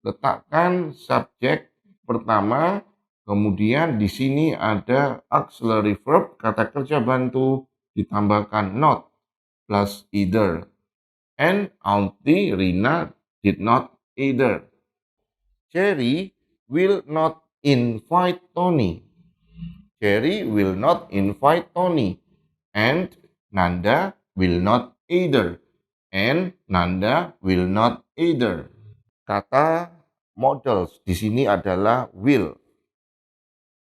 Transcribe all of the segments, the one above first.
letakkan subjek pertama, kemudian di sini ada auxiliary verb, kata kerja bantu, ditambahkan not plus either. And Auntie Rina did not either. Cherry will not invite Tony. Cherry will not invite Tony. And Nanda will not either. And Nanda will not either. Kata models di sini adalah will.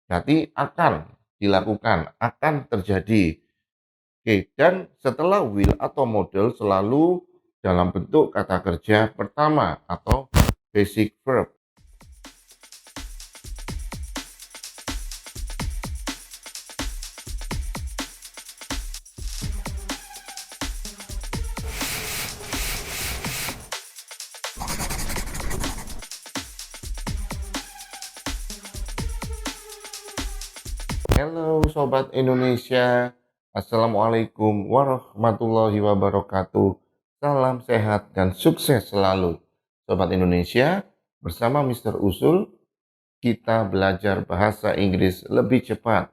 Jadi akan dilakukan, akan terjadi. Oke, dan setelah will atau model selalu dalam bentuk kata kerja pertama atau basic verb. Halo Sobat Indonesia, Assalamualaikum warahmatullahi wabarakatuh. Salam sehat dan sukses selalu. Sobat Indonesia, bersama Mr. Usul, kita belajar bahasa Inggris lebih cepat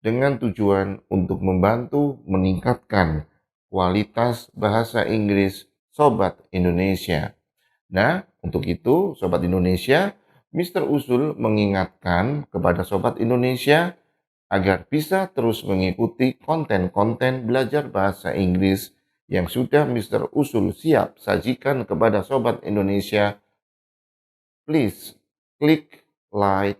dengan tujuan untuk membantu meningkatkan kualitas bahasa Inggris Sobat Indonesia. Nah, untuk itu Sobat Indonesia, Mr. Usul mengingatkan kepada Sobat Indonesia agar bisa terus mengikuti konten-konten belajar bahasa Inggris yang sudah Mr. Usul siap sajikan kepada Sobat Indonesia. Please klik like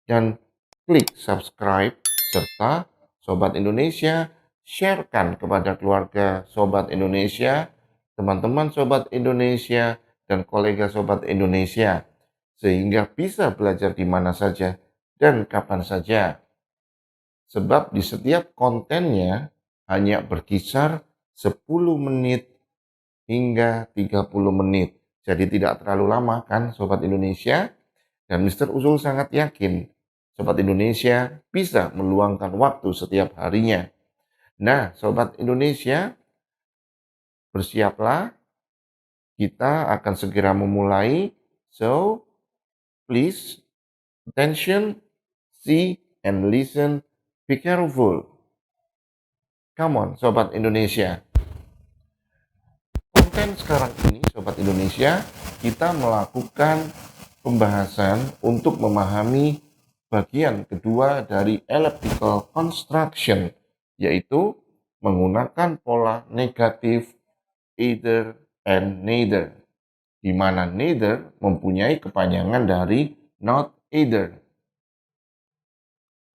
dan klik subscribe, serta Sobat Indonesia sharekan kepada keluarga Sobat Indonesia, teman-teman Sobat Indonesia, dan kolega Sobat Indonesia, sehingga bisa belajar di mana saja dan kapan saja. Sebab di setiap kontennya hanya berkisar 10 menit hingga 30 menit. Jadi tidak terlalu lama kan Sobat Indonesia? Dan Mr. Usul sangat yakin Sobat Indonesia bisa meluangkan waktu setiap harinya. Nah, Sobat Indonesia, bersiaplah. Kita akan segera memulai. So, please, attention, see, and listen. Be careful. Come on, Sobat Indonesia. Konten sekarang ini, Sobat Indonesia, kita melakukan pembahasan untuk memahami bagian kedua dari elliptical construction, yaitu menggunakan pola negatif either and neither, di mana neither mempunyai kepanjangan dari not either.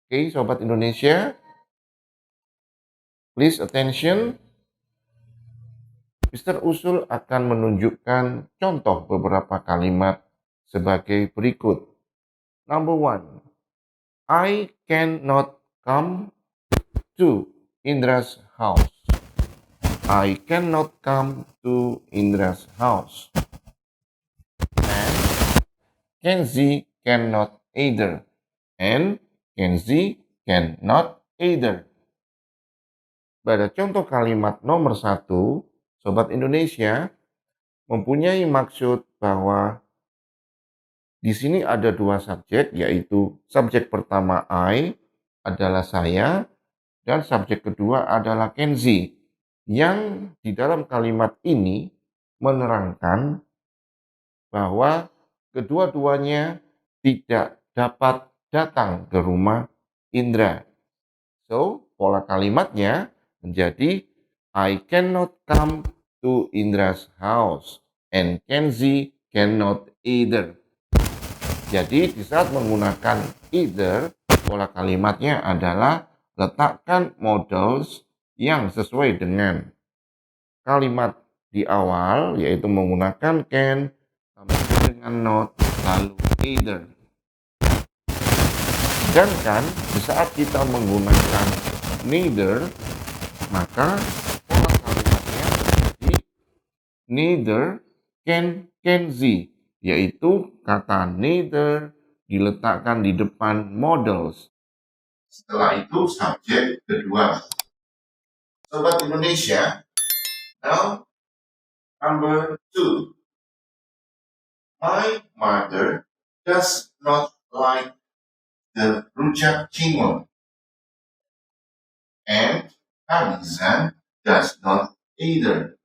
Oke, Sobat Indonesia, please attention. Mr. Usul akan menunjukkan contoh beberapa kalimat sebagai berikut. Number 1, I cannot come to Indra's house. I cannot come to Indra's house. And Kenzie cannot either. And Kenzie cannot either. Pada contoh kalimat nomor 1, Sobat Indonesia mempunyai maksud bahwa di sini ada dua subjek, yaitu subjek pertama I adalah saya dan subjek kedua adalah Kenzie, yang di dalam kalimat ini menerangkan bahwa kedua-duanya tidak dapat datang ke rumah Indra. So, pola kalimatnya menjadi I cannot come to Indra's house and Kenzie cannot either. Jadi di saat menggunakan either, pola kalimatnya adalah letakkan modals yang sesuai dengan kalimat di awal, yaitu menggunakan can, tambah dengan not, lalu either. Sedangkan di saat kita menggunakan neither, maka pola kalimatnya menjadi neither can Kenzie, yaitu kata neither diletakkan di depan modals. Setelah itu subjek kedua. Sobat Indonesia, now number 2. My mother does not like the rujak cingur. And Hamizan does not either.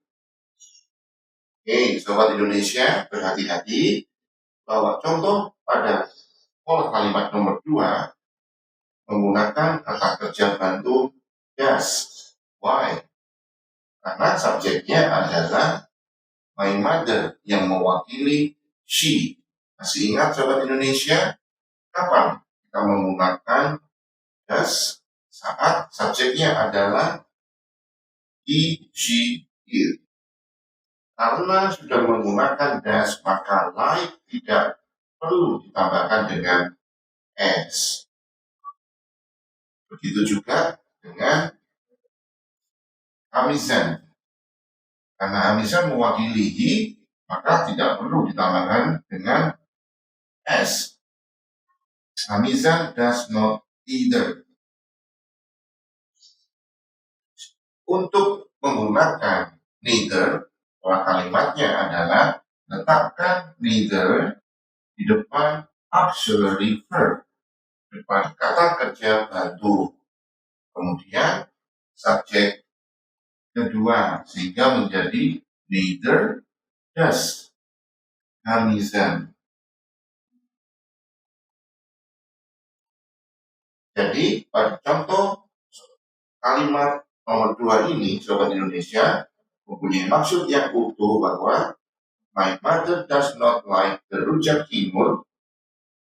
Oke, Sobat Indonesia, berhati-hati bahwa contoh pada pola kalimat nomor 2 menggunakan kata kerja bantu does. Why? Karena subjeknya adalah my mother yang mewakili she. Masih ingat Sobat Indonesia? Kapan kita menggunakan does? Saat subjeknya adalah he, she, it. Karena sudah menggunakan does, maka like tidak perlu ditambahkan dengan s. Begitu juga dengan Hamizan. Karena Hamizan mewakili he, maka tidak perlu ditambahkan dengan s. Hamizan does not either. Untuk menggunakan neither, pola kalimatnya adalah letakkan neither di depan auxiliary verb, depan kata kerja bantu. Kemudian subjek kedua, sehingga menjadi neither does Hamizan. Jadi pada contoh kalimat nomor 2 ini, Sobat Indonesia, mempunyai maksud yang utuh bahwa my mother does not like the rujak cingur.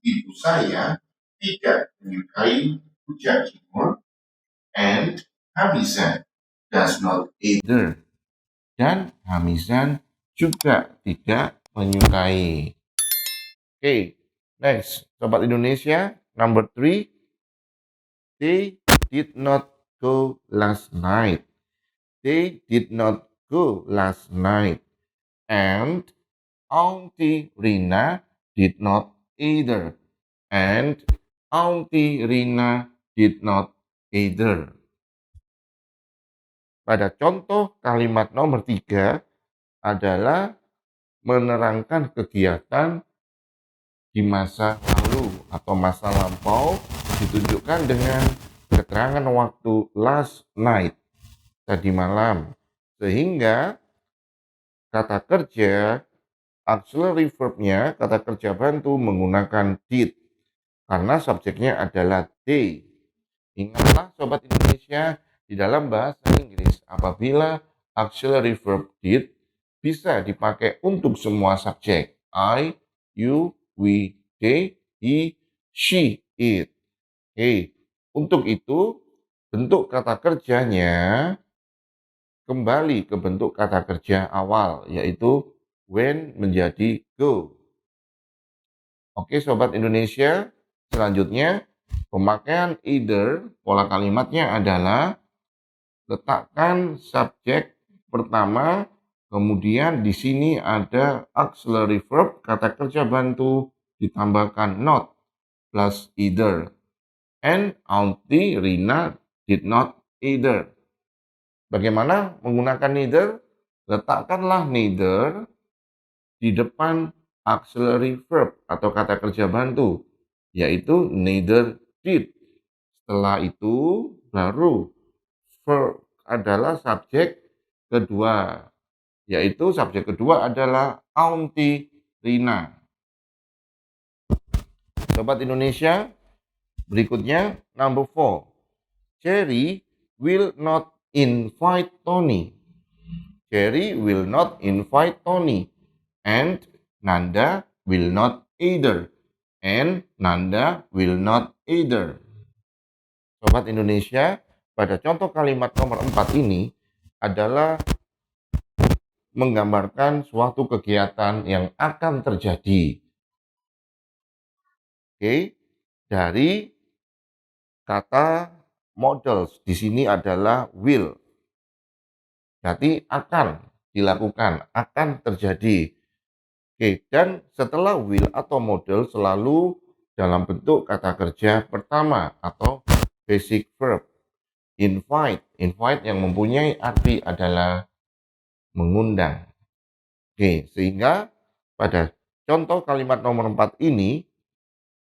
Ibu saya tidak menyukai rujak cingur. And Hamizan does not either. Dan Hamizan juga tidak menyukai. Okay, next, Sobat Indonesia, number 3. They did not go last night. They did not go last night. And Auntie Rina did not either. And Auntie Rina did not either. Pada contoh kalimat nomor 3 adalah menerangkan kegiatan di masa lalu atau masa lampau, ditunjukkan dengan keterangan waktu last night, tadi malam. Sehingga kata kerja auxiliary verb-nya, kata kerja bantu menggunakan did, karena subjeknya adalah they. Ingatlah Sobat Indonesia, di dalam bahasa Inggris apabila auxiliary verb did bisa dipakai untuk semua subjek. I, you, we, they, he, she, it. Oke, untuk itu bentuk kata kerjanya kembali ke bentuk kata kerja awal, yaitu when menjadi go. Oke Sobat Indonesia, selanjutnya pemakaian either, pola kalimatnya adalah letakkan subjek pertama, kemudian di sini ada auxiliary verb, kata kerja bantu, ditambahkan not plus either. And Auntie Rina did not either. Bagaimana menggunakan neither? Letakkanlah neither di depan auxiliary verb atau kata kerja bantu, yaitu neither did. Setelah itu baru verb adalah subjek kedua, yaitu subjek kedua adalah Auntie Rina. Sobat Indonesia, berikutnya number 4. Cherry will not invite Tony. Cherry will not invite Tony. And Nanda will not either. And Nanda will not either. Sobat Indonesia, pada contoh kalimat nomor 4 ini adalah menggambarkan suatu kegiatan yang akan terjadi. Oke, dari kata models di sini adalah will. Berarti akan dilakukan, akan terjadi. Oke, dan setelah will atau model selalu dalam bentuk kata kerja pertama atau basic verb. Invite, invite yang mempunyai arti adalah mengundang. Oke, sehingga pada Contoh kalimat nomor 4 ini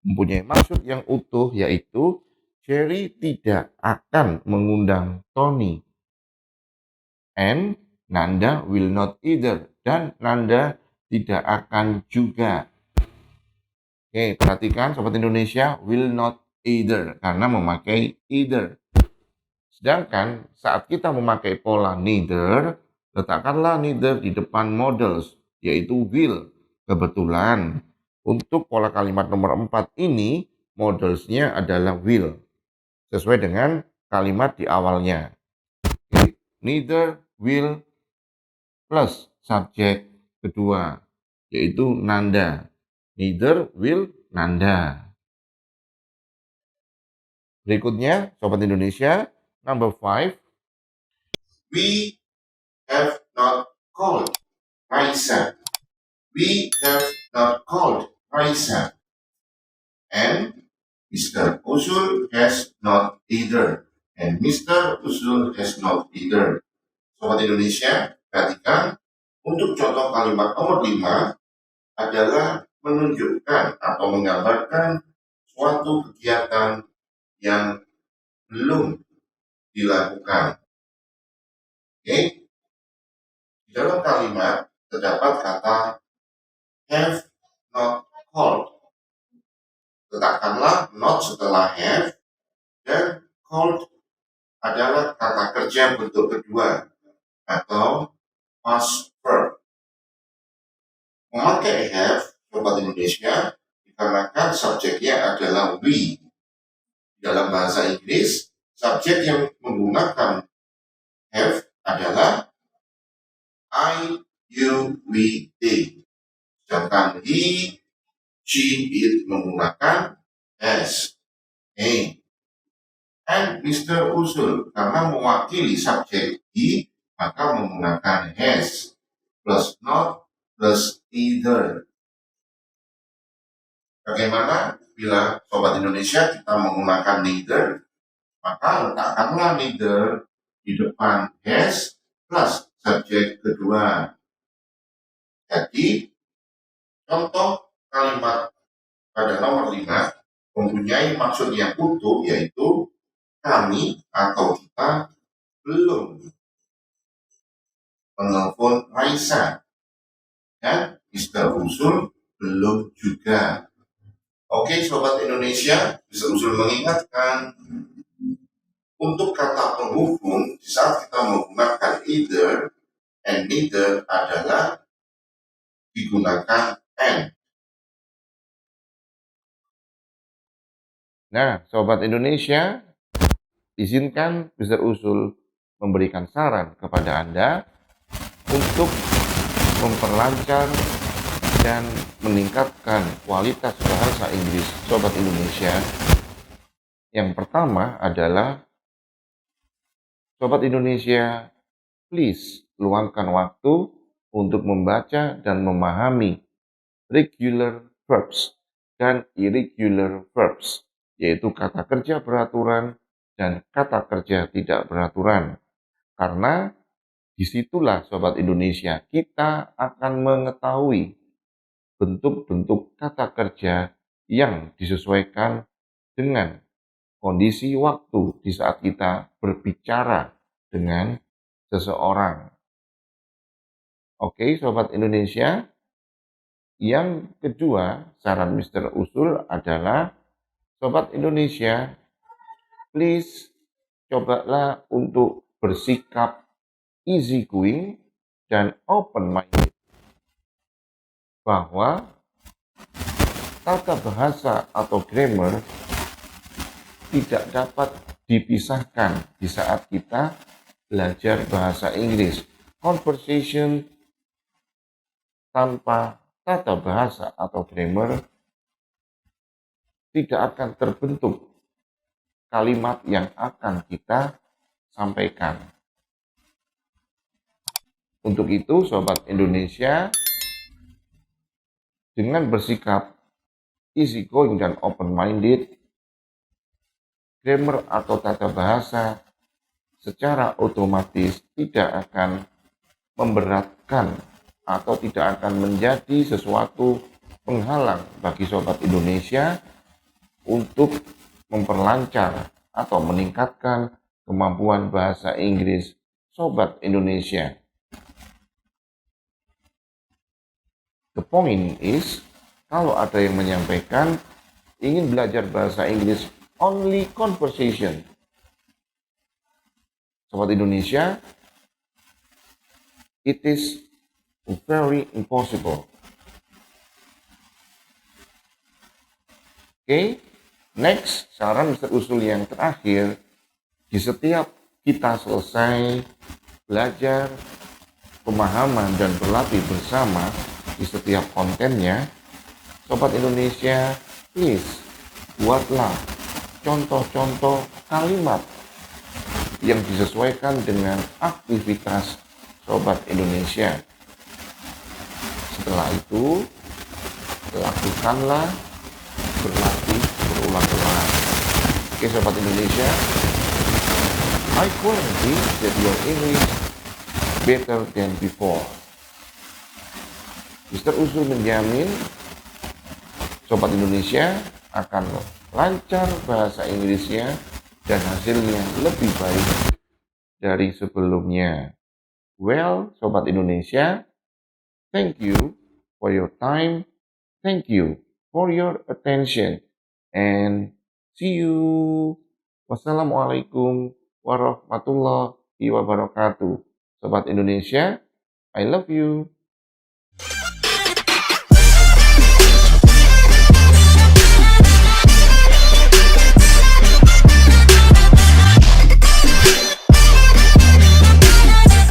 mempunyai maksud yang utuh, yaitu Cherry tidak akan mengundang Tony. And Nanda will not either. Dan Nanda tidak akan juga. Oke, perhatikan Sobat Indonesia, will not either, karena memakai either. Sedangkan saat kita memakai pola neither, letakkanlah neither di depan modals, yaitu will. Kebetulan untuk pola kalimat nomor 4 ini, modalsnya adalah will, sesuai dengan kalimat di awalnya. Oke, neither will plus subjek kedua, yaitu Nanda. Neither will Nanda. Berikutnya, Sobat Indonesia, number 5. We have not called Raisa. We have not called Raisa. And Mr. Usul has not either. And Mr. Usul has not either. Sobat Indonesia, perhatikan, untuk contoh kalimat nomor 5 adalah menunjukkan atau menggambarkan suatu kegiatan yang belum dilakukan. Oke, di dalam kalimat terdapat kata have not called. Letakkanlah not setelah have, dan called adalah kata kerja bentuk kedua atau past verb. Memakai have, Sobat Indonesia, dikarenakan subjeknya adalah we. Dalam bahasa Inggris, subjek yang menggunakan have adalah I, you, we, they. Sedangkan he, she, it menggunakan has. Hey. And Mr. Usul, karena mewakili subjek he, maka menggunakan has plus not plus either. Bagaimana bila Sobat Indonesia kita menggunakan neither? Maka letakkanlah neither di depan has plus subjek kedua. Jadi, contoh kalimat pada nomor 5 mempunyai maksud yang utuh, yaitu kami atau kita belum menelpon Raisa. Dan Mr. Usul belum juga. Oke, Sobat Indonesia, Mr. Usul mengingatkan, untuk kata penghubung, di saat kita menggunakan either and neither adalah digunakan and. Nah, Sobat Indonesia, izinkan Mr. Usul memberikan saran kepada Anda untuk memperlancar dan meningkatkan kualitas bahasa Inggris Sobat Indonesia. Yang pertama adalah, Sobat Indonesia, please luangkan waktu untuk membaca dan memahami regular verbs dan irregular verbs, yaitu kata kerja beraturan dan kata kerja tidak beraturan. Karena disitulah Sobat Indonesia kita akan mengetahui bentuk-bentuk kata kerja yang disesuaikan dengan kondisi waktu di saat kita berbicara dengan seseorang. Oke, Sobat Indonesia. Yang kedua, saran Mr. Usul adalah, Sobat Indonesia, please cobalah untuk bersikap easy going dan open minded, bahwa tata bahasa atau grammar tidak dapat dipisahkan di saat kita belajar bahasa Inggris. Conversation tanpa tata bahasa atau grammar tidak akan terbentuk kalimat yang akan kita sampaikan. Untuk itu, Sobat Indonesia, dengan bersikap easy going dan open minded, grammar atau tata bahasa secara otomatis tidak akan memberatkan atau tidak akan menjadi sesuatu penghalang bagi sobat Indonesia untuk memperlancar atau meningkatkan kemampuan bahasa Inggris sobat Indonesia. The point is, kalau ada yang menyampaikan ingin belajar bahasa Inggris only conversation, sobat Indonesia, it is very impossible. Oke, next, saran Mr. Usul yang terakhir, di setiap kita selesai belajar pemahaman dan berlatih bersama di setiap kontennya, sobat Indonesia, please buatlah contoh-contoh kalimat yang disesuaikan dengan aktivitas sobat Indonesia. Setelah itu, lakukanlah berlatih berulang-ulang. Oke sobat Indonesia, I guarantee that your English better than before. Mr. Usul menjamin sobat Indonesia akan lancar bahasa Inggrisnya dan hasilnya lebih baik dari sebelumnya. Well, sobat Indonesia, thank you for your time. Thank you for your attention. And see you. Wassalamualaikum warahmatullahi wabarakatuh. Sobat Indonesia, I love you.